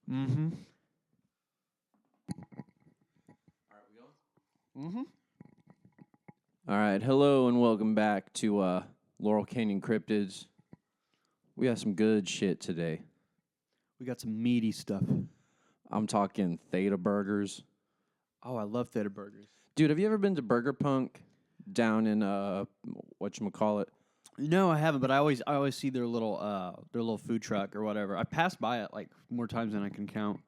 Mm-hmm. All right, we going? Mm-hmm. All right, hello and welcome back to Laurel Canyon Cryptids. We got some good shit today. We got some meaty stuff. I'm talking Theta Burgers. Oh, I love Theta Burgers. Dude, have you ever been to Burger Punk down in whatchamacallit? No, I haven't, but I always see their little food truck or whatever. I passed by it like more times than I can count.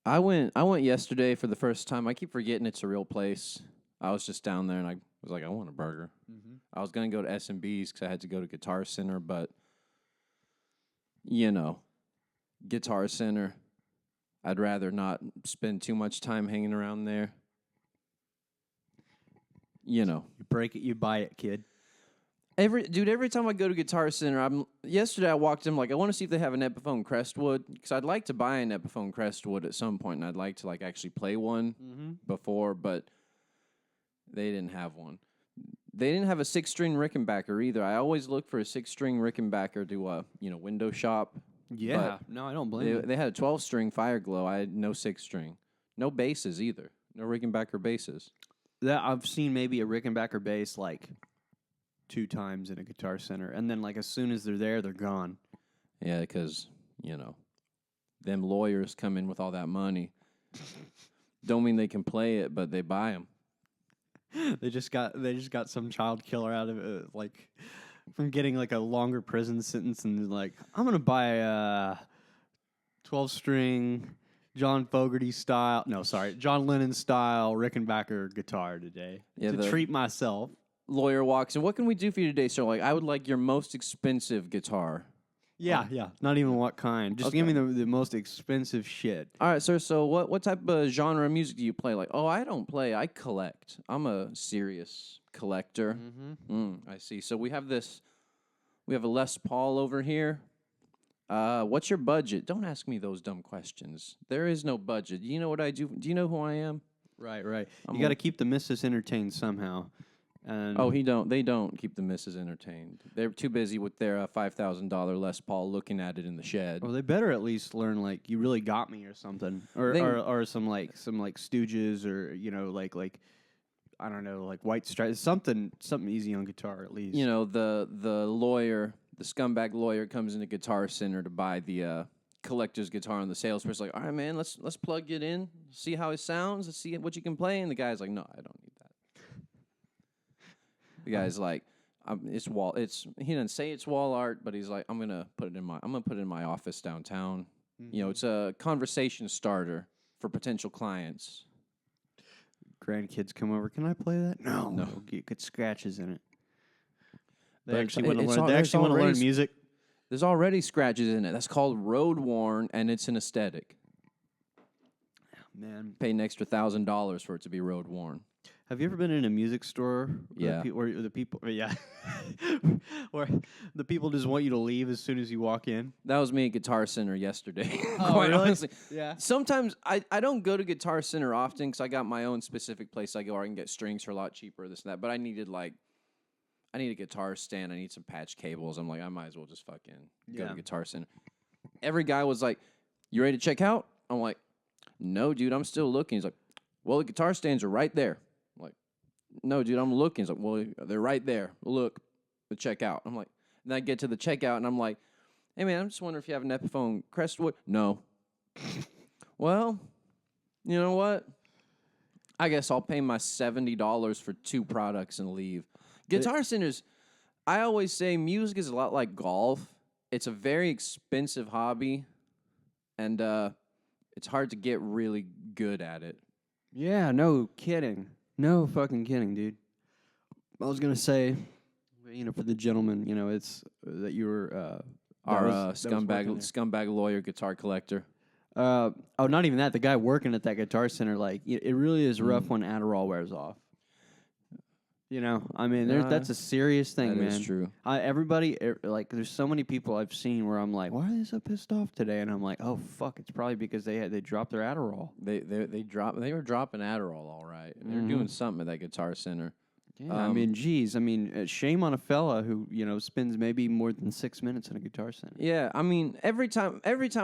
I went yesterday for the first time. I keep forgetting it's a real place. I was just down there and I was like, I want a burger. Mm-hmm. I was going to go to S&B's because I had to go to Guitar Center, but, you know, Guitar Center, I'd rather not spend too much time hanging around there. You know. You break it, you buy it, kid. Every time I go to Guitar Center, yesterday I walked in, like, I want to see if they have an Epiphone Crestwood, because I'd like to buy an Epiphone Crestwood at some point, and I'd like to, like, actually play one before, but they didn't have one. They didn't have a 6-string Rickenbacker either. I always look for a 6-string Rickenbacker to, window shop. Yeah, no, I don't blame you. They had a 12-string Fireglow. I had no 6-string. No basses either. No Rickenbacker basses. That I've seen maybe a Rickenbacker bass like 2 times in a Guitar Center, and then like as soon as they're there, they're gone. Yeah, because, them lawyers come in with all that money. Don't mean they can play it, but they buy them. They just got some child killer out of it, like from getting like a longer prison sentence, and like, I'm gonna buy a 12-string John Lennon style Rickenbacker guitar today to treat myself. Lawyer walks in. What can we do for you today, sir? Like, I would like your most expensive guitar. Yeah. Not even what kind. Just give me the most expensive shit. All right, sir. So what type of genre of music do you play? Like, I don't play. I collect. I'm a serious collector. I see. So we have a Les Paul over here. What's your budget? Don't ask me those dumb questions. There is no budget. You know what I do? Do you know who I am? Right. You got to keep the missus entertained somehow. And They don't keep the missus entertained. They're too busy with their $5,000 Les Paul looking at it in the shed. Well, they better at least learn like "You Really Got Me" or something, or some Stooges, or like I don't know, like White Stripes, something easy on guitar at least. The lawyer, the scumbag lawyer, comes into Guitar Center to buy the collector's guitar, and the salesperson's like, "All right, man, let's plug it in, see how it sounds, let's see what you can play." And the guy's like, "No, I don't need that." The guy's like, "It's wall. He didn't say it's wall art, but he's like, I'm gonna put it in my office downtown. Mm-hmm. It's a conversation starter for potential clients." Grandkids come over. Can I play that? No. Get scratches in it. They But actually want it's to al- learn. They there's actually want to learn already music. There's already scratches in it. That's called road worn, and it's an aesthetic. Man, Pay an extra $1,000 for it to be road worn. have you ever been in a music store? Yeah. Where the people just want you to leave as soon as you walk in? That was me at Guitar Center yesterday. Oh, Quite really? honestly. Yeah. Sometimes I don't go to Guitar Center often because I got my own specific place I go where I can get strings for a lot cheaper, this and that. But I need a guitar stand. I need some patch cables. I'm like, I might as well just fucking go to Guitar Center. Every guy was like, "You ready to check out?" I'm like, "No, dude, I'm still looking." He's like, "Well, the guitar stands are right there." I'm like, "No, dude, I'm looking." He's like, "Well, they're right there. Look, the checkout." I'm like, then I get to the checkout and I'm like, "Hey, man, I'm just wondering if you have an Epiphone Crestwood." "No." "Well, you know what? I guess I'll pay my $70 for 2 products and leave." Guitar Centers, I always say music is a lot like golf. It's a very expensive hobby, and it's hard to get really good at it. Yeah, no kidding. No fucking kidding, dude. I was going to say, for the gentleman, it's that you were... Our scumbag lawyer guitar collector. Not even that. The guy working at that Guitar Center, like, it really is rough when Adderall wears off. That's a serious thing, man. That is true. Everybody, there's so many people I've seen where I'm like, why are they so pissed off today? And I'm like, oh, fuck, it's probably because they dropped their Adderall. They were dropping Adderall, all right. They were doing something at that Guitar Center. Yeah, I mean, geez, I mean, shame on a fella who spends maybe more than 6 minutes in a Guitar Center. Yeah, I mean, every time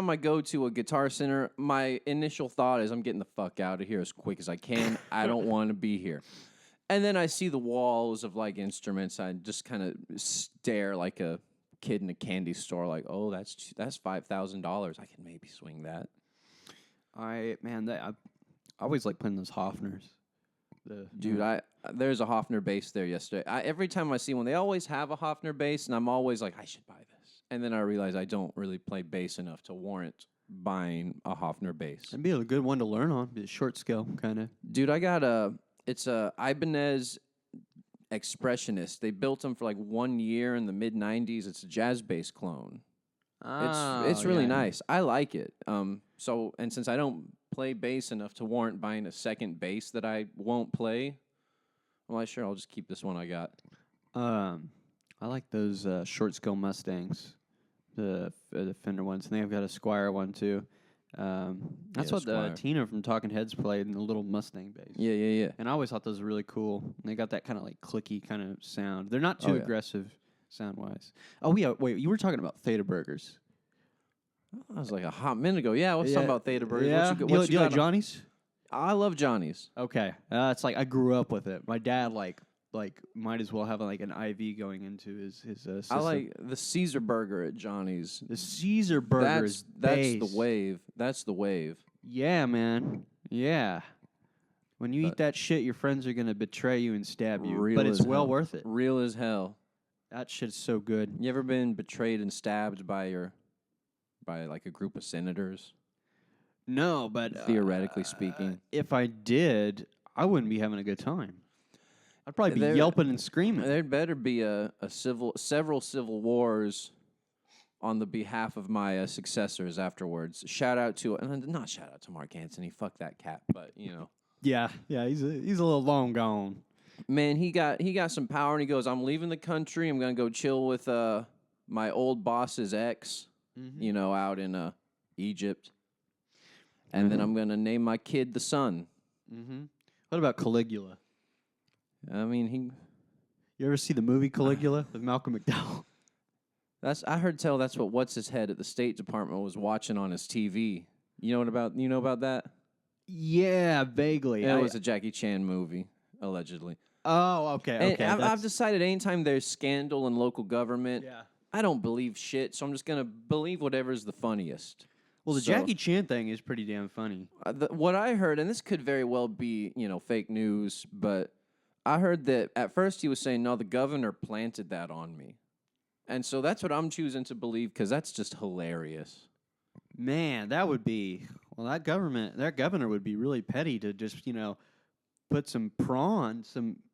I go to a Guitar Center, my initial thought is I'm getting the fuck out of here as quick as I can. I don't want to be here. And then I see the walls of like instruments. I just kind of stare like a kid in a candy store, like, oh, that's $5,000. I can maybe swing that. I always like playing those Hofners. Dude, there's a Hofner bass there yesterday. Every time I see one, they always have a Hofner bass, and I'm always like, I should buy this. And then I realize I don't really play bass enough to warrant buying a Hofner bass. It'd be a good one to learn on. Be a short scale kind of. Dude, I got it's a Ibanez Expressionist. They built them for like 1 year in the mid '90s. It's a jazz bass clone. It's really nice. I like it. So since I don't play bass enough to warrant buying a second bass that I won't play, I'm like, sure, I'll just keep this one I got. I like those short scale Mustangs, the Fender ones, and they've got a Squier one too. That's what Tina from Talking Heads played in the little Mustang bass. Yeah. And I always thought those were really cool. And they got that kind of like clicky kind of sound. They're not too aggressive sound wise. Oh yeah, wait, you were talking about Theta Burgers. That was like a hot minute ago. Yeah, what's talking about Theta Burgers? Yeah. Do you like Johnny's? I love Johnny's. Okay, it's like I grew up with it. My dad like might as well have like an IV going into his system. I like the Caesar burger at Johnny's. The Caesar burger that's the wave. That's the wave. Yeah, man. Yeah. When you eat that shit, your friends are gonna betray you and stab you. But it's well worth it. Real as hell. That shit's so good. You ever been betrayed and stabbed by like a group of senators? No, but theoretically speaking, if I did, I wouldn't be having a good time. I'd probably be yelping and screaming. There'd better be several civil wars on the behalf of my successors afterwards. Not shout out to Mark Antony. Fuck that cat. But Yeah, he's a little long gone. Man, he got some power, and he goes, I'm leaving the country. I'm gonna go chill with my old boss's ex. Out in Egypt. And then I'm going to name my kid the Sun. What about Caligula? I mean, You ever see the movie Caligula with Malcolm McDowell? I heard tell that's what What's-His-Head at the State Department was watching on his TV. You know about that? Yeah, vaguely. It was a Jackie Chan movie, allegedly. Oh, okay. I've decided anytime there's scandal in local government, yeah. I don't believe shit, so I'm just going to believe whatever's the funniest. Well, the Jackie Chan thing is pretty damn funny. What I heard, and this could very well be, fake news, but I heard that at first he was saying, no, the governor planted that on me. And so that's what I'm choosing to believe, because that's just hilarious. Man, that would be... Well, that governor would be really petty to just, put some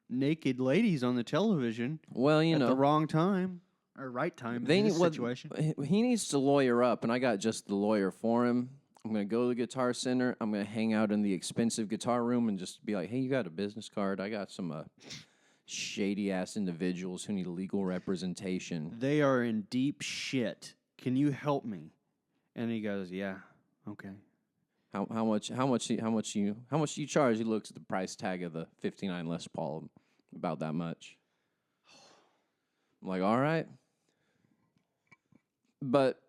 naked ladies on the television. Well, at the wrong time. Or right time in this situation. He needs to lawyer up, and I got just the lawyer for him. I'm going to go to the Guitar Center. I'm going to hang out in the expensive guitar room and just be like, hey, you got a business card? I got some shady-ass individuals who need legal representation. They are in deep shit. Can you help me? And he goes, yeah, okay. How much do you charge? He looks at the price tag of the 59 Les Paul, about that much. I'm like, all right. But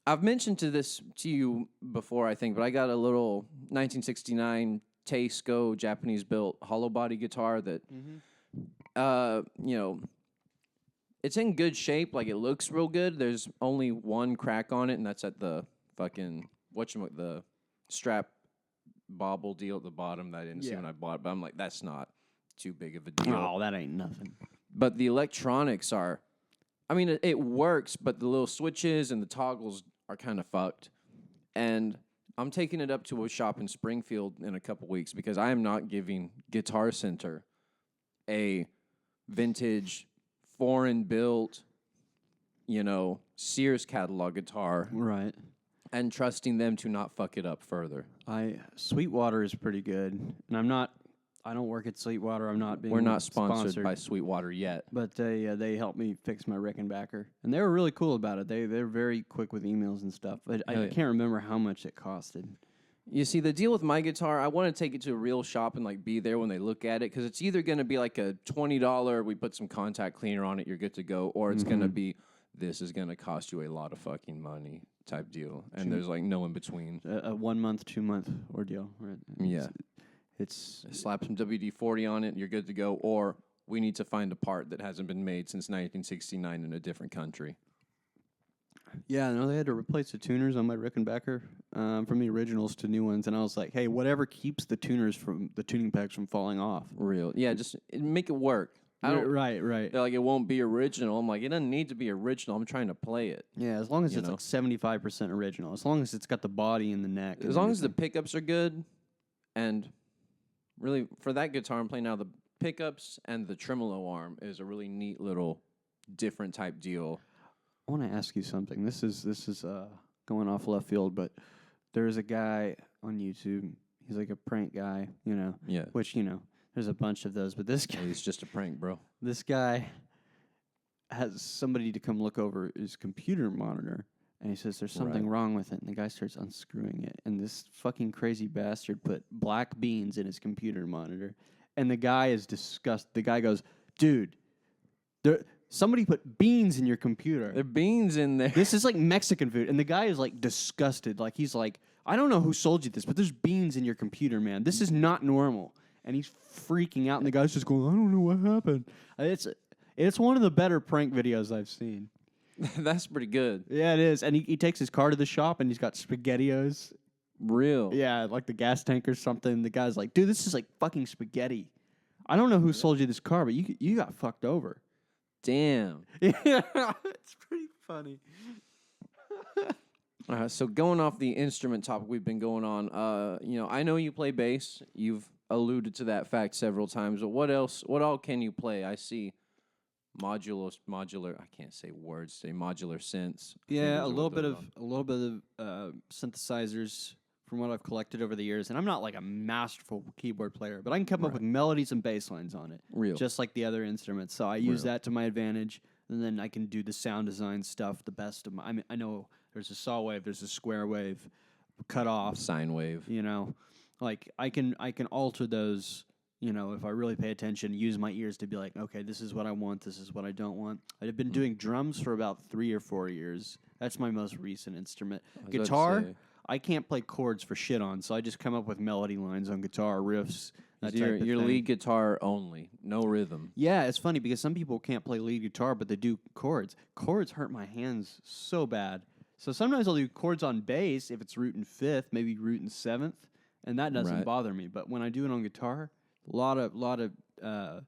I've mentioned to you before, I think, but I got a little 1969 Teisco Japanese-built hollow body guitar that, it's in good shape. Like, it looks real good. There's only one crack on it, and that's at the fucking the strap bobble deal at the bottom that I didn't see when I bought it. But I'm like, that's not too big of a deal. Oh, that ain't nothing. But the electronics are, I mean, it works, but the little switches and the toggles are kind of fucked. And I'm taking it up to a shop in Springfield in a couple weeks because I am not giving Guitar Center a vintage, foreign-built, Sears catalog guitar. Right. And trusting them to not fuck it up further. Sweetwater is pretty good. And I don't work at Sweetwater. We're not sponsored by Sweetwater yet. But they helped me fix my Rickenbacker. And they were really cool about it. They're very quick with emails and stuff. But I can't remember how much it costed. You see, the deal with my guitar, I want to take it to a real shop and like be there when they look at it, because it's either going to be like a $20, we put some contact cleaner on it, you're good to go, or it's going to be, this is going to cost you a lot of fucking money type deal, and there's like no in between. A 1 month, 2 month ordeal, right? Yeah, it's slap some WD-40 on it, and you're good to go, or we need to find a part that hasn't been made since 1969 in a different country. Yeah, no, they had to replace the tuners on my Rickenbacker from the originals to new ones, and I was like, hey, whatever keeps the tuning pegs from falling off. Real, yeah, just make it work. Right. They're like, it won't be original. I'm like, it doesn't need to be original. I'm trying to play it. Yeah, as long as it's like 75% original, as long as it's got the body and the neck, as long as the pickups are good, and really for that guitar I'm playing now, the pickups and the tremolo arm is a really neat little different type deal. I want to ask you something. This is going off left field, but there's a guy on YouTube. He's like a prank guy, you know. Yeah. Which, you know, there's a bunch of those, but this guy... He's just a prank, bro. This guy has somebody to come look over his computer monitor, and he says there's something wrong with it, and the guy starts unscrewing it, and this fucking crazy bastard put black beans in his computer monitor, and the guy is disgusted. The guy goes, dude, somebody put beans in your computer. There are beans in there. This is like Mexican food. And the guy is like disgusted. Like he's like, I don't know who sold you this, but there's beans in your computer, man. This is not normal. And he's freaking out. And the guy's just going, I don't know what happened. It's one of the better prank videos I've seen. That's pretty good. Yeah, it is. And he takes his car to the shop and he's got SpaghettiOs. Real. Yeah, like the gas tank or something. The guy's like, dude, this is like fucking spaghetti. I don't know who sold you this car, but you got fucked over. Damn. Yeah, it's pretty funny. So going off the instrument topic we've been going on, you know, I know you play bass. You've alluded to that fact several times. But what else? What all can you play? I see modular. I can't say words. Say modular synths. Yeah, a little bit of synthesizers from what I've collected over the years, and I'm not like a masterful keyboard player, but I can come up with melodies and bass lines on it, just like the other instruments. So I use that to my advantage, and then I can do the sound design stuff the best of my. I mean, I know there's a saw wave, there's a square wave, cut off, sine wave. You know, like I can alter those. You know, if I really pay attention, use my ears to be like, okay, this is what I want, this is what I don't want. I've been doing drums for about 3 or 4 years. That's my most recent instrument. Guitar. I can't play chords for shit on, so I just come up with melody lines on guitar, riffs, that type of your thing. lead guitar only, no rhythm. Yeah, it's funny because some people can't play lead guitar, but they do chords. Chords hurt my hands so bad. So sometimes I'll do chords on bass if it's root and fifth, maybe root and seventh, and that doesn't bother me. But when I do it on guitar, a lot of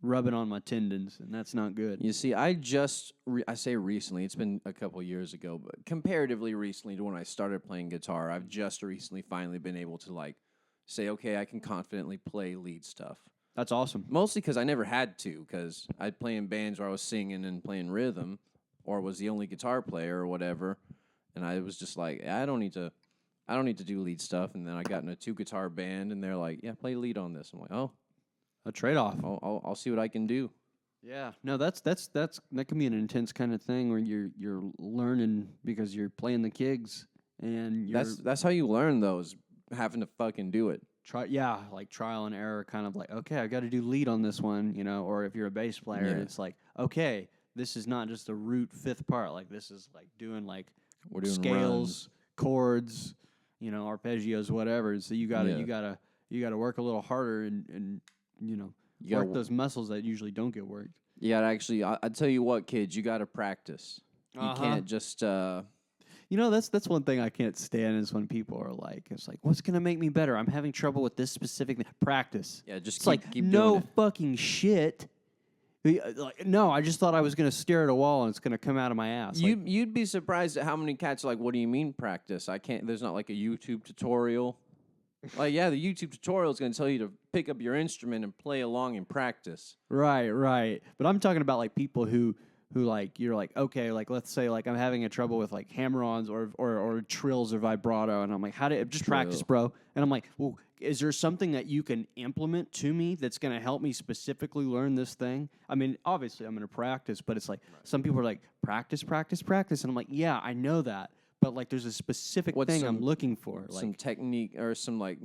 rubbing on my tendons, and that's not good. You see, I say recently, it's been a couple years ago, but comparatively recently to when I started playing guitar, I've just recently finally been able to like say, okay, I can confidently play lead stuff. That's awesome. Mostly because I never had to, because I'd play in bands where I was singing and playing rhythm, or was the only guitar player or whatever, and I was just like, I don't need to do lead stuff. And then I got in a 2-guitar band, and they're like, yeah, play lead on this. I'm like, oh. A trade-off. I'll see what I can do. Yeah, no, that can be an intense kind of thing where you're learning because you're playing the gigs and that's how you learn though, is having to fucking do it. Like trial and error, kind of like, okay, I got to do lead on this one, you know. Or if you're a bass player, it's like, okay, this is not just a root fifth part. Like this is like doing like scales, chords, you know, arpeggios, whatever. So you gotta work a little harder and you know, work those muscles that usually don't get worked. You gotta actually, I tell you what, kids, you gotta practice. You can't just, You know, that's one thing I can't stand is when people are like, it's like, what's gonna make me better? I'm having trouble with this specific thing. Practice. Yeah, just keep no doing it. Fucking shit. Like, no, I just thought I was gonna stare at a wall and it's gonna come out of my ass. You'd be surprised at how many cats are like, what do you mean practice? There's not like a YouTube tutorial. Like, yeah, the YouTube tutorial is going to tell you to pick up your instrument and play along and practice. Right. But I'm talking about, like, people who like, you're like, okay, like, let's say, like, I'm having a trouble with, like, hammer-ons or trills or vibrato, and I'm like, just practice, bro. And I'm like, well, is there something that you can implement to me that's going to help me specifically learn this thing? I mean, obviously, I'm going to practice, but it's like, some people are like, practice. And I'm like, yeah, I know that. but like there's a specific thing I'm looking for. Some like technique or some like,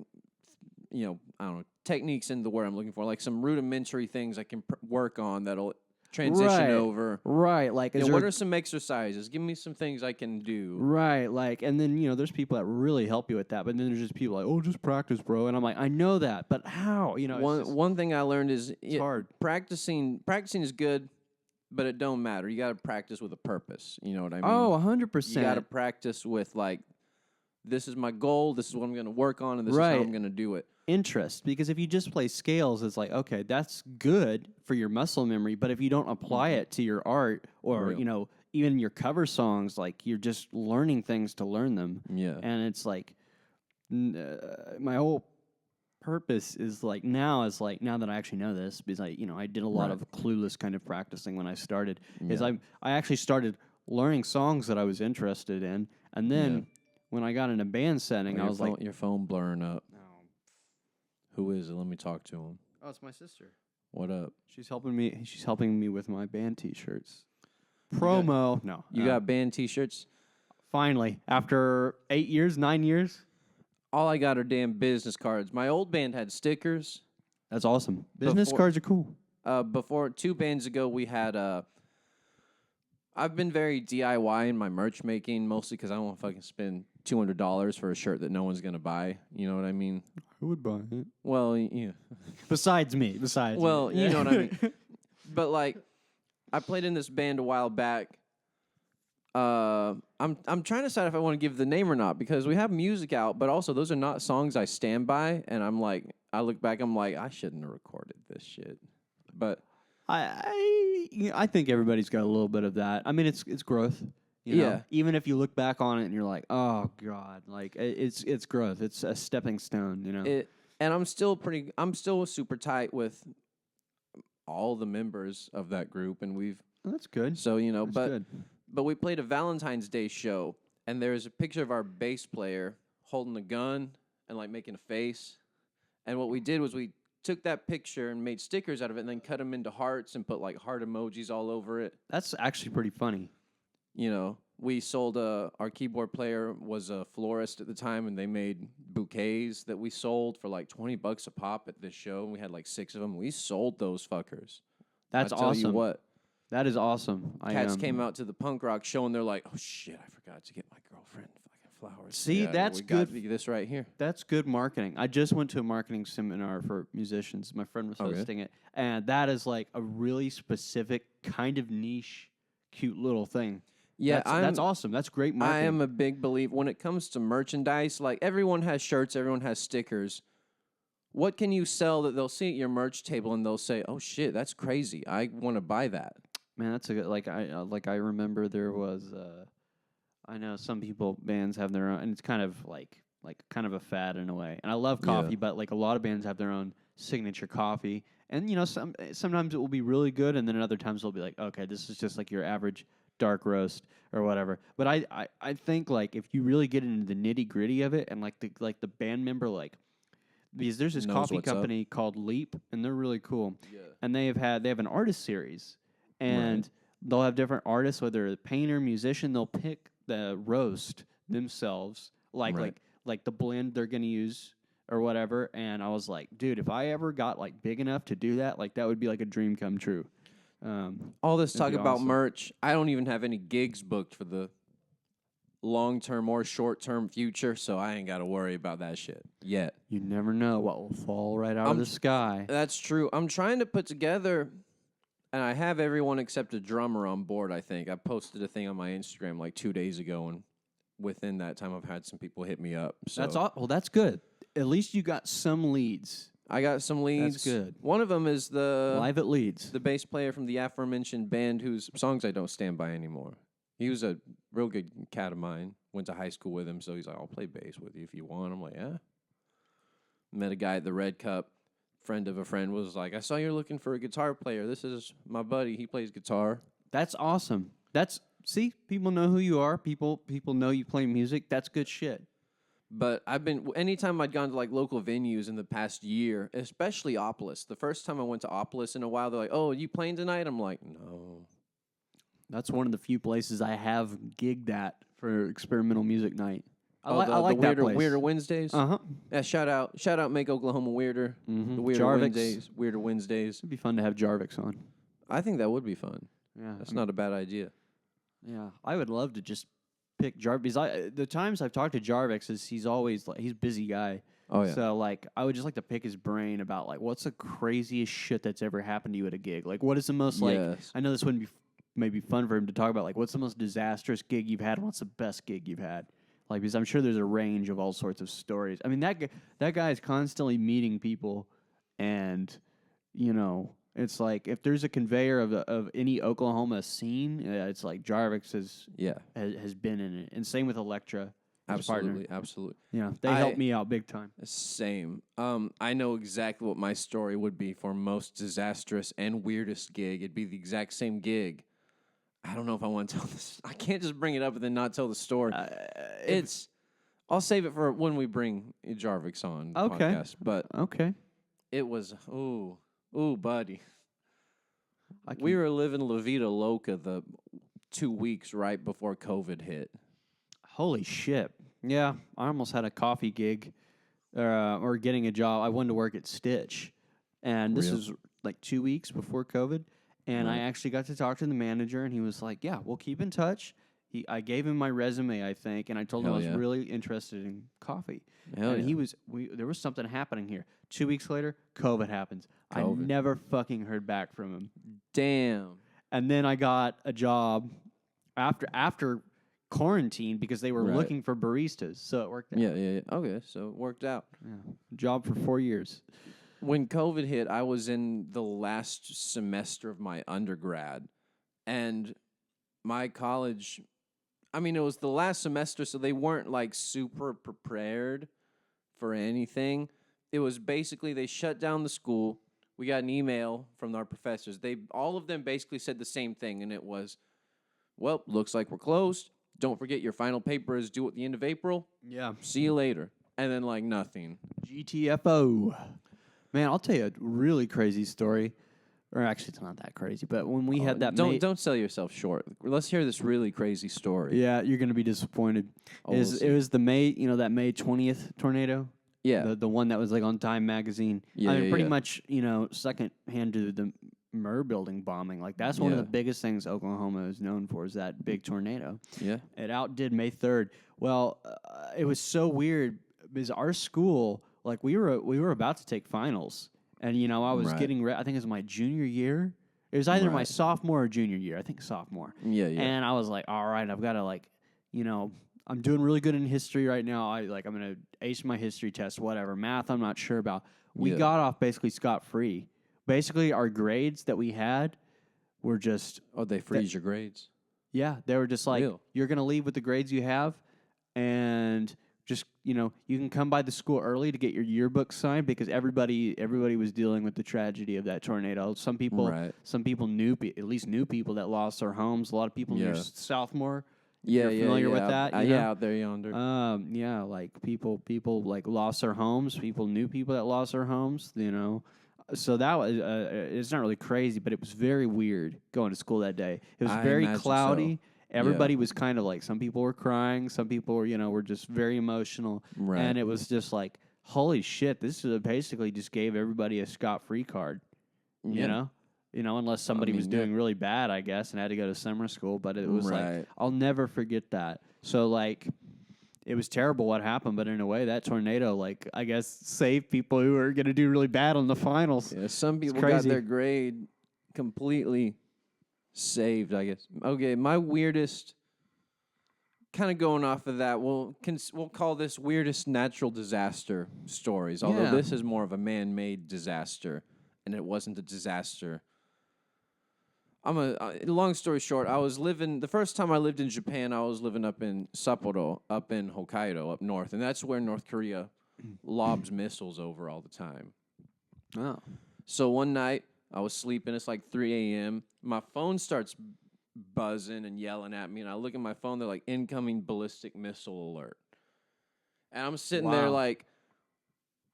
I don't know, techniques in the word I'm looking for. Like some rudimentary things I can work on that'll transition over. Right. Like, what are some exercises? Give me some things I can do. Right. Like, and then, there's people that really help you with that. But then there's just people like, oh, just practice, bro. And I'm like, I know that, but how? One thing I learned is it's hard. Practicing is good, but it don't matter. You got to practice with a purpose. You know what I mean? Oh, 100%. You got to practice with like, this is my goal. This is what I'm going to work on, and this is how I'm going to do it. Interest, because if you just play scales, it's like, okay, that's good for your muscle memory, but if you don't apply it to your art or even your cover songs, like you're just learning things to learn them. And it's like my whole purpose is like now that I actually know this, because I did a lot of clueless kind of practicing when I started, is I actually started learning songs that I was interested in, and then when I got in a band setting, I was like, your phone blurring up. Who is it? Let me talk to him. Oh, it's my sister. What up? She's helping me with my band T-shirts. Promo. You got band T-shirts? Finally, after 9 years. All I got are damn business cards. My old band had stickers. That's awesome. Business cards are cool. Before 2 bands ago, we had. I've been very DIY in my merch making, mostly because I don't want to fucking spend $200 for a shirt that no one's gonna buy. You know what I mean? Who would buy it? Well, yeah. Besides me. You know what I mean. But like, I played in this band a while back. I'm trying to decide if I want to give the name or not, because we have music out, but also those are not songs I stand by. And I'm like, I look back, I'm like, I shouldn't have recorded this shit. But I think everybody's got a little bit of that. I mean, it's growth. Even if you look back on it and you're like, oh God, like it's growth. It's a stepping stone, And I'm still super tight with all the members of that group, and we've. Oh, that's good. So but we played a Valentine's Day show, and there's a picture of our bass player holding a gun and like making a face. And what we did was we took that picture and made stickers out of it, and then cut them into hearts and put like heart emojis all over it. That's actually pretty funny. We sold our keyboard player was a florist at the time, and they made bouquets that we sold for like $20 a pop at this show. And we had like 6 of them. We sold those fuckers. That's awesome. I'll tell you what. That is awesome. Cats came out to the punk rock show, and they're like, "Oh shit, I forgot to get my girlfriend fucking flowers." See, that's good. Got this right here. That's good marketing. I just went to a marketing seminar for musicians. My friend was hosting it, and that is like a really specific kind of niche, cute little thing. Yeah, that's awesome. That's great marketing. I am a big believer when it comes to merchandise. Like, everyone has shirts, everyone has stickers. What can you sell that they'll see at your merch table and they'll say, "Oh shit, that's crazy. I want to buy that." Man, that's a good. I remember there was. I know some bands have their own, and it's kind of like kind of a fad in a way. And I love coffee, but like a lot of bands have their own signature coffee. And sometimes it will be really good, and then other times it'll be like, okay, this is just like your average dark roast or whatever. But I think like if you really get into the nitty gritty of it, and like the band member because there's this coffee company called Leap, and they're really cool. Yeah. And they have an artist series, and they'll have different artists, whether a painter, musician, they'll pick the roast themselves, like the blend they're gonna use or whatever. And I was like, dude, if I ever got like big enough to do that, like that would be like a dream come true. All this talk about merch, I don't even have any gigs booked for the long-term or short-term future, so I ain't got to worry about that shit yet. You never know what will fall right out of the sky. That's true. I'm trying to put together, and I have everyone except a drummer on board, I think. I posted a thing on my Instagram like 2 days ago, and within that time I've had some people hit me up. So. That's good. At least you got some leads. I got some leads. That's good. One of them is Live at Leeds, the bass player from the aforementioned band whose songs I don't stand by anymore. He was a real good cat of mine. Went to high school with him, so he's like, "I'll play bass with you if you want." I'm like, "Yeah." Met a guy at the Red Cup. Friend of a friend was like, "I saw you're looking for a guitar player. This is my buddy. He plays guitar." That's awesome. See, people know who you are. People know you play music. That's good shit. But anytime I'd gone to like local venues in the past year, especially Opolis. The first time I went to Opolis in a while, they're like, "Oh, you playing tonight?" I'm like, "No." That's one of the few places I have gigged at for experimental music night. I like the that place. Weirder Wednesdays. Yeah, shout out, make Oklahoma weirder. The Weirder Jarvix. Weirder Wednesdays. It'd be fun to have Jarvix on. I think that would be fun. Yeah, that's not a bad idea. Yeah, I would love to just pick Jarvix. The times I've talked to Jarvix is he's always like he's a busy guy. Oh yeah. So like I would just like to pick his brain about like what's the craziest shit that's ever happened to you at a gig. Like what is the most like I know this wouldn't be maybe fun for him to talk about like what's the most disastrous gig you've had and what's the best gig you've had. Like because I'm sure there's a range of all sorts of stories. I mean that guy is constantly meeting people, and you know it's like if there's a conveyor of any Oklahoma scene, it's like Jarvix has been in it, and same with Electra. Absolutely. Yeah, they helped me out big time. Same. I know exactly what my story would be for most disastrous and weirdest gig. It'd be the exact same gig. I don't know if I want to tell this. I can't just bring it up and then not tell the story. I'll save it for when we bring Jarvix on the podcast. But it was buddy. We were living La Vida Loca the 2 weeks right before COVID hit. Holy shit. Yeah, I almost had a coffee gig or getting a job. I wanted to work at Stitch. And this was like 2 weeks before COVID. And I actually got to talk to the manager, and he was like, yeah, we'll keep in touch. I gave him my resume, I think, and I told him I was really interested in coffee. There was something happening here. 2 weeks later, COVID happens. I never fucking heard back from him. Damn. And then I got a job after quarantine because they were looking for baristas, so it worked out. Yeah. Okay, so it worked out. Yeah. Job for 4 years. When COVID hit, I was in the last semester of my undergrad, and my college, I mean, it was the last semester, so they weren't like super prepared for anything. It was basically they shut down the school. We got an email from our professors. All of them basically said the same thing, and it was, well, looks like we're closed. Don't forget your final paper is due at the end of April. Yeah. See you later. And then, like, nothing. GTFO. Man, I'll tell you a really crazy story. Or actually, it's not that crazy. But when we had that Don't sell yourself short. Let's hear this really crazy story. Yeah, you're going to be disappointed. It was the May, that May 20th tornado? Yeah. The one that was, like, on Time magazine. Yeah, I mean, pretty much, second hand to the Murr building bombing. Like, that's one of the biggest things Oklahoma is known for is that big tornado. Yeah. It outdid May 3rd. Well, it was so weird because our school, like, we were about to take finals. And, I was getting ready. I think it was my junior year. It was either my sophomore or junior year. I think sophomore. Yeah. And I was like, all right, I've got to, like, I'm doing really good in history right now. I'm going to ace my history test, whatever. Math, I'm not sure about. We got off basically scot-free. Basically, our grades that we had were just... Oh, they freeze your grades? Yeah, they were just like, you're going to leave with the grades you have, and just, you can come by the school early to get your yearbook signed because everybody was dealing with the tragedy of that tornado. Some people knew people that lost their homes. A lot of people near Southmore. You're familiar with that? Out there yonder. Like people like lost their homes. People knew people that lost their homes, So that was, it's not really crazy, but it was very weird going to school that day. It was very cloudy. So. Everybody was kind of like, some people were crying. Some people were, were just very emotional. Right. And it was just like, holy shit, this basically just gave everybody a scot-free card, you know? Unless somebody was doing really bad, I guess, and had to go to summer school. But it was like, I'll never forget that. So, like, it was terrible what happened, but in a way, that tornado, like, I guess, saved people who were going to do really bad on the finals. Yeah, some people got their grade completely saved, I guess. Okay, my weirdest, kind of going off of that, we'll call this weirdest natural disaster stories, although this is more of a man-made disaster, and it wasn't a disaster. Long story short, the first time I lived in Japan, I was living up in Sapporo, up in Hokkaido, up north, and that's where North Korea lobs missiles over all the time. Oh. So one night, I was sleeping, it's like 3 a.m., my phone starts buzzing and yelling at me, and I look at my phone, they're like, incoming ballistic missile alert. And I'm sitting there like,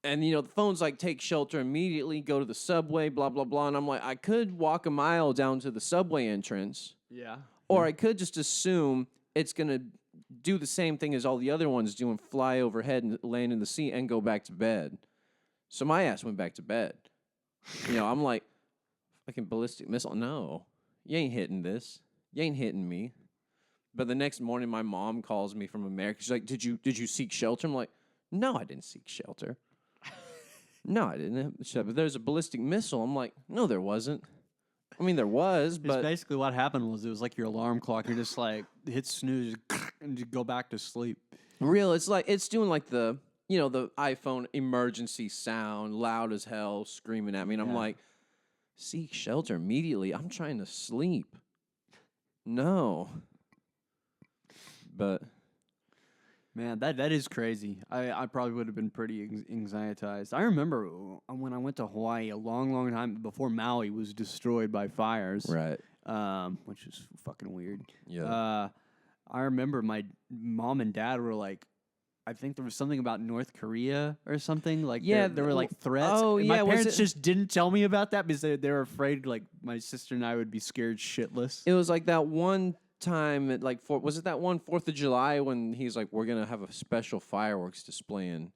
and, the phone's like, take shelter immediately, go to the subway, blah, blah, blah. And I'm like, I could walk a mile down to the subway entrance. Yeah. Or I could just assume it's going to do the same thing as all the other ones do and fly overhead and land in the sea and go back to bed. So my ass went back to bed. I'm like, fucking ballistic missile. No, you ain't hitting this. You ain't hitting me. But the next morning, my mom calls me from America. She's like, did you seek shelter? I'm like, no, I didn't seek shelter. No, I didn't. She's like, but there's a ballistic missile. I'm like, no, there wasn't. I mean, there was, but... basically what happened was it was like your alarm clock. You're just like, hit snooze and you go back to sleep. It's like, it's doing like the iPhone emergency sound, loud as hell, screaming at me. And I'm like, seek shelter immediately. I'm trying to sleep. No. But man, that is crazy. I probably would have been pretty anxietized. I remember when I went to Hawaii a long, long time before Maui was destroyed by fires. Right. Which is fucking weird. Yeah. I remember my mom and dad were like, I think there was something about North Korea or something. Like, there were like threats. Oh, and yeah. My parents just didn't tell me about that because they were afraid like my sister and I would be scared shitless. It was like that one time at like was it that one 4th of July when he's like, we're gonna have a special fireworks display in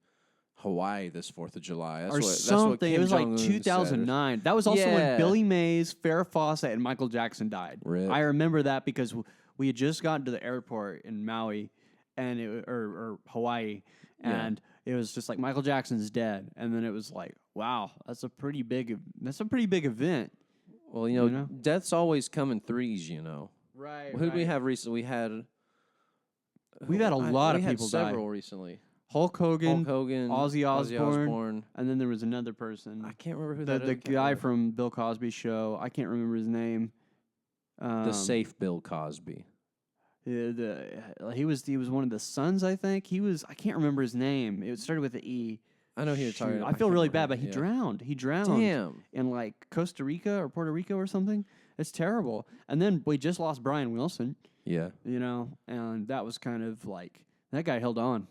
Hawaii this 4th of July That's what Kim it was Jong-un like 2009. Said. That was also when Billy Mays, Farrah Fawcett, and Michael Jackson died. Rip. I remember that because we had just gotten to the airport in Maui and or Hawaii, and it was just like Michael Jackson's dead, and then it was like, wow, that's a pretty big event. Well, deaths always come in threes, Right. Who did we have recently? We've had a lot of people die. Several recently. Hulk Hogan, Ozzy Osbourne, and then there was another person. I can't remember who the guy from Bill Cosby's show. I can't remember his name. The safe Bill Cosby. He was one of the sons, I think. I can't remember his name. It started with an E. I know he was talking. I feel really bad, but he drowned. He drowned. Damn. In like Costa Rica or Puerto Rico or something. It's terrible. And then we just lost Brian Wilson. Yeah. And that was kind of like that guy held on.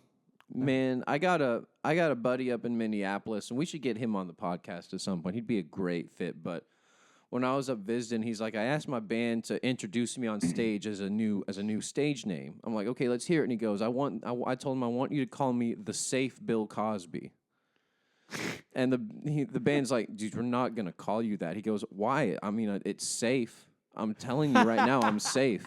Man, I got a buddy up in Minneapolis, and we should get him on the podcast at some point. He'd be a great fit. But when I was up visiting, he's like, I asked my band to introduce me on stage as a new stage name. I'm like, okay, let's hear it. And he goes, I told him I want you to call me the Safe Bill Cosby. And the band's like, dude, we're not gonna call you that. He goes, why? I mean, it's safe. I'm telling you right now, I'm safe.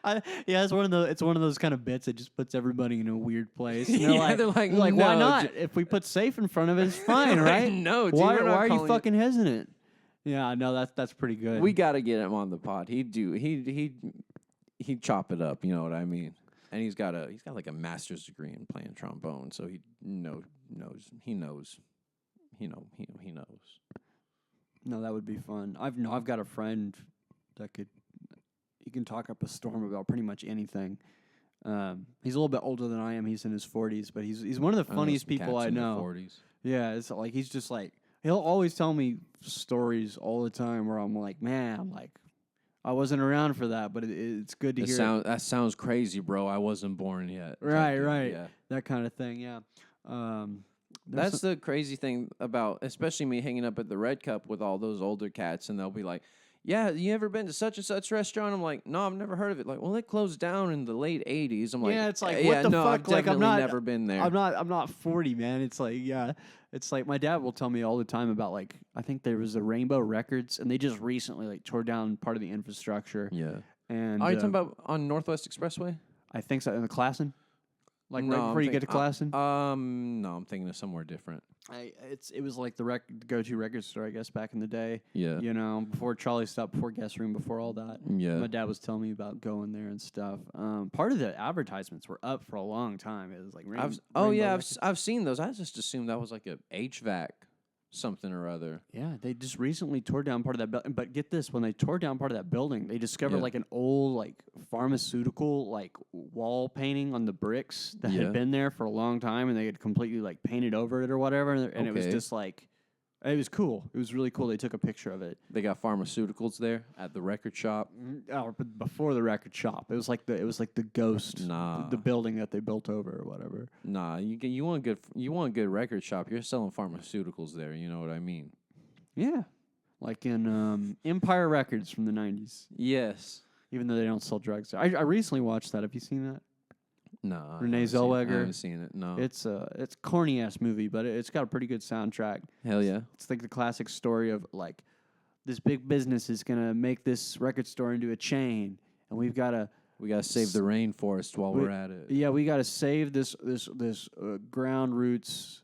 It's one of those kind of bits that just puts everybody in a weird place. And they're like, why no, not? If we put safe in front of it, it's fine, right? No, dude, why are you fucking hesitant? Yeah, no, that's pretty good. We got to get him on the pod. He'd chop it up. You know what I mean? And he's got like a master's degree in playing trombone, so he knows. No, that would be fun. I've got a friend that he can talk up a storm about pretty much anything. He's a little bit older than I am. He's in his 40s, but he's one of the funniest people I know. 40s. Yeah, it's like he's just like he'll always tell me stories all the time where I'm like, man, like I wasn't around for that, but it's good to hear. That sounds crazy, bro. I wasn't born yet. Right. Yeah. That kind of thing. Yeah. That's the crazy thing about, especially me hanging up at the Red Cup with all those older cats, and they'll be like, yeah, you ever been to such and such restaurant? I'm like, no, I've never heard of it. Like, well, it closed down in the late 80s. I'm like, yeah, it's like, what the fuck? I've definitely never been there. I'm not 40, man. It's like, yeah. It's like my dad will tell me all the time about like, I think there was a Rainbow Records, and they just recently like tore down part of the infrastructure. Yeah. And are you talking about on Northwest Expressway? I think so. In the Classen? Like right before you get to Classen? No, I'm thinking of somewhere different. It was like the go-to record store, I guess, back in the day. Yeah. Before Charlie Stop, before Guest Room, before all that. Yeah. My dad was telling me about going there and stuff. Part of the advertisements were up for a long time. It was like I've seen those. I just assumed that was like a HVAC something or other. Yeah, they just recently tore down part of that building. But get this, when they tore down part of that building, they discovered like an old like pharmaceutical like wall painting on the bricks that had been there for a long time, and they had completely like painted over it or whatever, and it was just like it was cool. It was really cool. They took a picture of it. They got pharmaceuticals there at the record shop. Oh, before the record shop, it was like the ghost, the building that they built over or whatever. Nah, you want a good record shop. You're selling pharmaceuticals there. You know what I mean? Yeah, like in Empire Records from the 90s. Yes. even though they don't sell drugs. I recently watched that. Have you seen that? No, Renee Zellweger. I haven't seen it. No, It's a corny ass movie, but it's got a pretty good soundtrack. hell yeah. It's like the classic story of like this big business is gonna make this record store into a chain, and we gotta save the rainforest while we're at it. Yeah, we gotta save this ground roots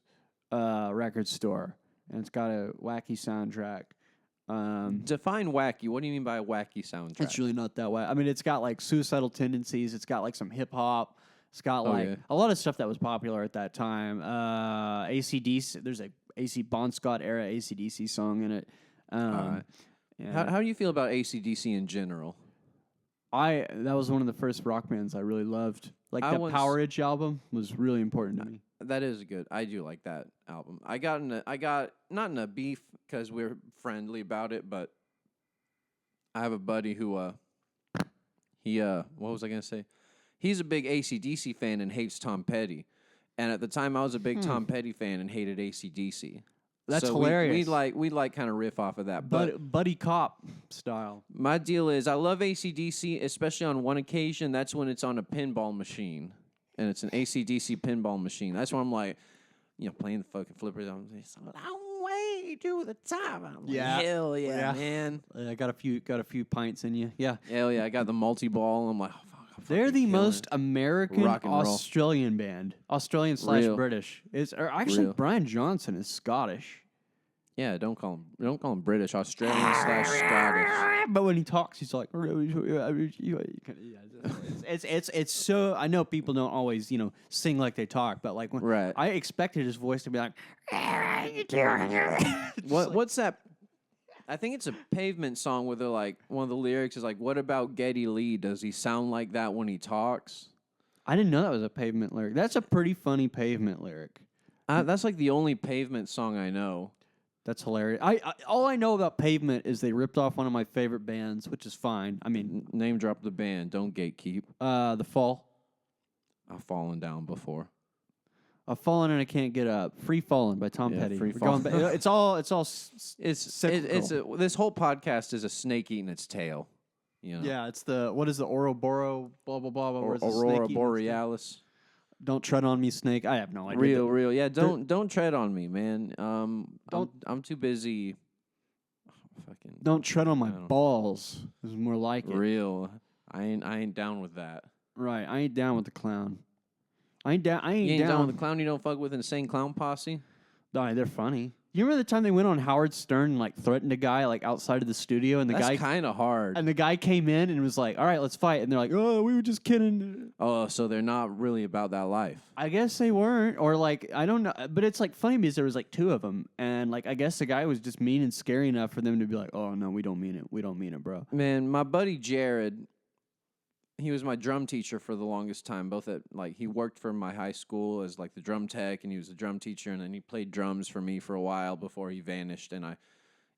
record store, and it's got a wacky soundtrack. Define wacky. What do you mean by a wacky soundtrack? It's really not that wacky. I mean, it's got like suicidal tendencies. It's got like some hip hop. It's got a lot of stuff that was popular at that time. AC/DC. There's a AC Bon Scott era AC/DC song in it. All right. Yeah. How do you feel about AC/DC in general? That was one of the first rock bands I really loved. Like that Power Edge album was really important to me. That is good. I do like that album. I got not in a beef because we're friendly about it, but I have a buddy who what was I gonna say? He's a big AC/DC fan and hates Tom Petty. And at the time I was a big Tom Petty fan and hated AC/DC. That's hilarious. We'd like kind of riff off of that. But buddy cop style. My deal is I love AC/DC, especially on one occasion. That's when it's on a pinball machine. And it's an AC/DC pinball machine. That's when I'm like, playing the fucking flippers. It's a long way to the top. I'm like, hell yeah, man. I got a few pints in you. Yeah. Hell yeah. I got the multi-ball. I'm like, oh, fuck. They're the most American Australian band. Australian/British. Actually, Brian Johnson is Scottish. Yeah, don't call him British. Australian/Scottish. But when he talks, he's like, it's so. I know people don't always, sing like they talk, but like when I expected his voice to be like, what's that? I think it's a Pavement song where they're like, one of the lyrics is like, "What about Geddy Lee? Does he sound like that when he talks?" I didn't know that was a Pavement lyric. That's a pretty funny Pavement lyric. That's like the only Pavement song I know. That's hilarious. All I know about Pavement is they ripped off one of my favorite bands, which is fine. I mean, name drop the band. Don't gatekeep. The Fall. I've fallen down before. I've fallen and I can't get up. Free Fallen by Tom Petty. Free Fallen. It's this whole podcast is a snake eating its tail. Yeah, it's what is the Ouroboros blah blah blah. Aurora Borealis. Don't tread on me, snake. I have no idea. Real. Yeah, don't tread on me, man. I'm too busy. Fucking. Don't tread on my balls. Is more like it. Real. I ain't down with that. Right. I ain't down with the clown. I ain't down with the clown. You don't fuck with Insane Clown Posse. No, they're funny. You remember the time they went on Howard Stern and like threatened a guy like outside of the studio, and That's kind of hard. And the guy came in and was like, "All right, let's fight." And they're like, "Oh, we were just kidding." Oh, so they're not really about that life. I guess they weren't, or like I don't know. But it's like funny because there was like two of them, and like I guess the guy was just mean and scary enough for them to be like, "Oh no, we don't mean it. We don't mean it, bro." Man, my buddy Jared. He was my drum teacher for the longest time. He worked for my high school as like the drum tech, and he was the drum teacher, and then he played drums for me for a while before he vanished. And I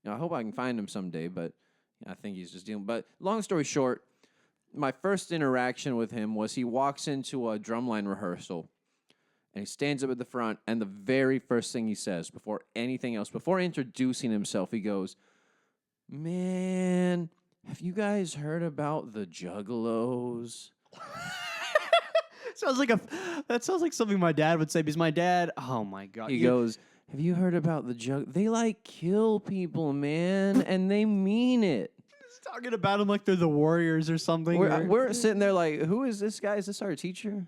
hope I can find him someday, but I think he's just dealing. But long story short, my first interaction with him was he walks into a drumline rehearsal, and he stands up at the front, and the very first thing he says before anything else, before introducing himself, he goes, "Man, have you guys heard about the Juggalos?" That sounds like something my dad would say, because my dad, oh my God. He goes, "Have you heard about the They like kill people, man, and they mean it." He's talking about them like they're the Warriors or something. We're sitting there like, who is this guy? Is this our teacher?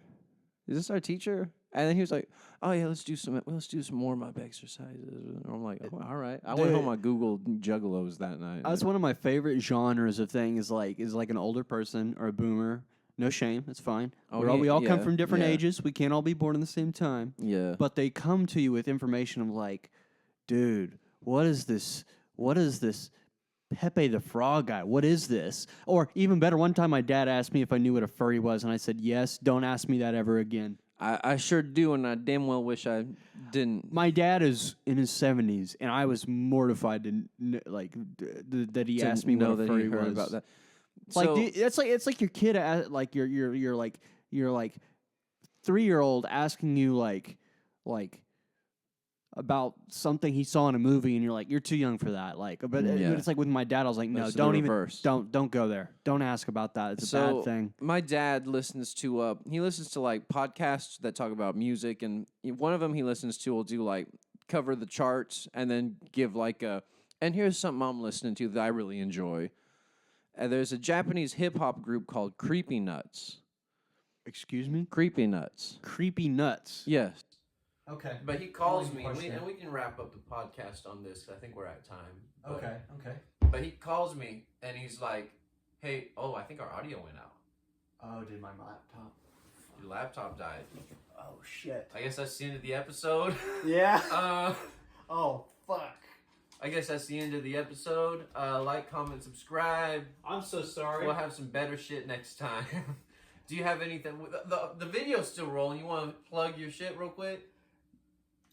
Is this our teacher? And then he was like, "Oh yeah, let's do some warm up exercises." And I'm like, "Oh, all right." I went home. I Googled Juggalos that night. That's one of my favorite genres of things. Is like an older person or a boomer. No shame, it's fine. We all come from different ages. We can't all be born at the same time. Yeah. But they come to you with information of like, dude, what is this? What is this? Pepe the Frog guy. What is this? Or even better, one time my dad asked me if I knew what a furry was, and I said yes. Don't ask me that ever again. I sure do, and I damn well wish I didn't. My dad is in his 70s, and I was mortified that he asked me what a furry was. About that. It's like your kid, like your 3-year-old asking you like about something he saw in a movie, and you're like, you're too young for that. Like, but it's like with my dad, I was like, no, don't go there. Don't ask about that. It's a bad thing. My dad listens to like podcasts that talk about music, and one of them he listens to will do like cover the charts and then give like and here's something I'm listening to that I really enjoy. And there's a Japanese hip hop group called Creepy Nuts. Excuse me? Creepy Nuts. Creepy Nuts. Yes. Okay. But he calls me, and we can wrap up the podcast on this. I think we're at time. Okay. But he calls me, and he's like, hey, I think our audio went out. Oh, did my laptop? Your laptop died. Oh, shit. I guess that's the end of the episode. Yeah. Oh, fuck. I guess that's the end of the episode. Like, comment, subscribe. I'm so sorry. We'll have some better shit next time. Do you have anything? The video's still rolling. You want to plug your shit real quick?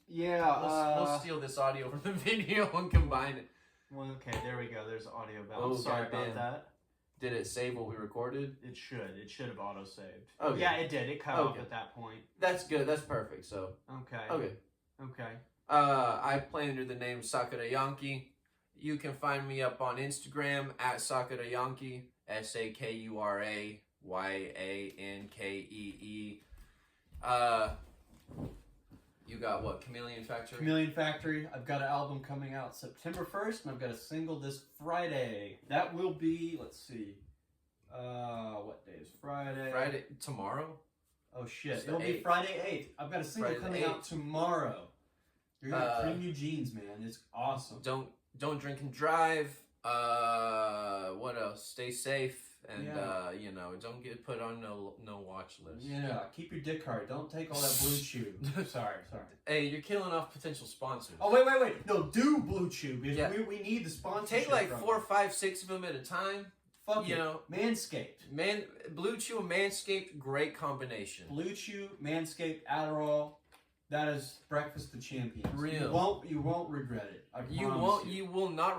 Yeah. We'll steal this audio from the video and combine it. Well, okay, there we go. There's audio back. I'm sorry about that. Did it save what we recorded? It should. It should have auto-saved. Okay. Yeah, it did. It cut off at that point. That's good. That's perfect. So. Okay. I play under the name Sakura Yankee. You can find me up on Instagram at Sakura Yankee. SakuraYankee. You got what? Chameleon Factory? Chameleon Factory. I've got an album coming out September 1st, and I've got a single this Friday. That will be, let's see. What day is Friday? Friday, tomorrow? Oh, shit. It'll be Friday 8th. I've got a single coming out tomorrow. You're going to cream new jeans, man. It's awesome. Don't drink and drive. What else? Stay safe. And, don't get put on no watch list. Yeah, keep your dick hard. Don't take all that Blue Chew. Sorry. Hey, you're killing off potential sponsors. Oh, wait. No, do Blue Chew. Because we need the sponsorship. Take like 4, 5, 6 of them at a time. Fuck you. Manscaped. Blue Chew and Manscaped, great combination. Blue Chew, Manscaped, Adderall. That is breakfast of champions. Real. You won't regret it. I promise You will not regret it.